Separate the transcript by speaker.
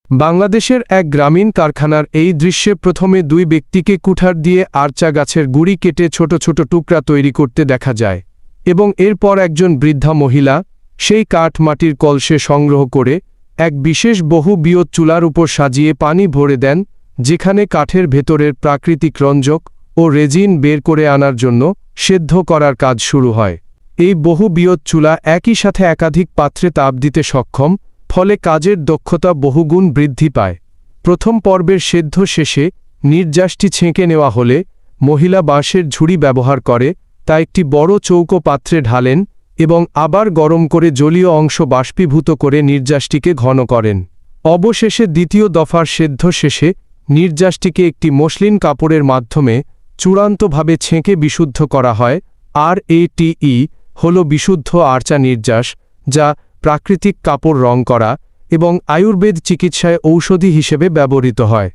Speaker 1: বাংলাদেশের এক গ্রামীণ কারখানার এই দৃশ্যে প্রথমে দুই ব্যক্তিকে কুঠার দিয়ে আরচা গাছের গুড়ি কেটে ছোট ছোট টুকরা তৈরি করতে দেখা যায় এবং এরপর একজন বৃদ্ধা মহিলা সেই কাঠ মাটির কলসে সংগ্রহ করে এক বিশেষ বহুবিহৎ চুলার উপর সাজিয়ে পানি ভরে দেন, যেখানে কাঠের ভেতরের প্রাকৃতিক রঞ্জক ও রেজিন বের করে আনার জন্য সেদ্ধ করার কাজ শুরু হয়। এই বহুবিহৎ চুলা একই সাথে একাধিক পাত্রে তাপ দিতে সক্ষম, ফলে কাজের দক্ষতা বহুগুণ বৃদ্ধি পায়। প্রথম পর্বের সেদ্ধ শেষে নির্যাসটি ছেঁকে নেওয়া হলে মহিলা বাঁশের ঝুড়ি ব্যবহার করে তা একটি বড় চৌকো পাত্রে ঢালেন এবং আবার গরম করে জলীয় অংশ বাষ্পীভূত করে নির্যাসটিকে ঘন করেন। অবশেষে দ্বিতীয় দফার সেদ্ধ শেষে নির্যাসটিকে একটি মসলিন কাপড়ের মাধ্যমে চূড়ান্তভাবে ছেঁকে বিশুদ্ধ করা হয়। RATE হল বিশুদ্ধ আরচা নির্যাস, যা প্রাকৃতিক কাপড় রং করা এবং আয়ুর্বেদ চিকিৎসায় ঔষধি হিসেবে ব্যবহৃত হয়।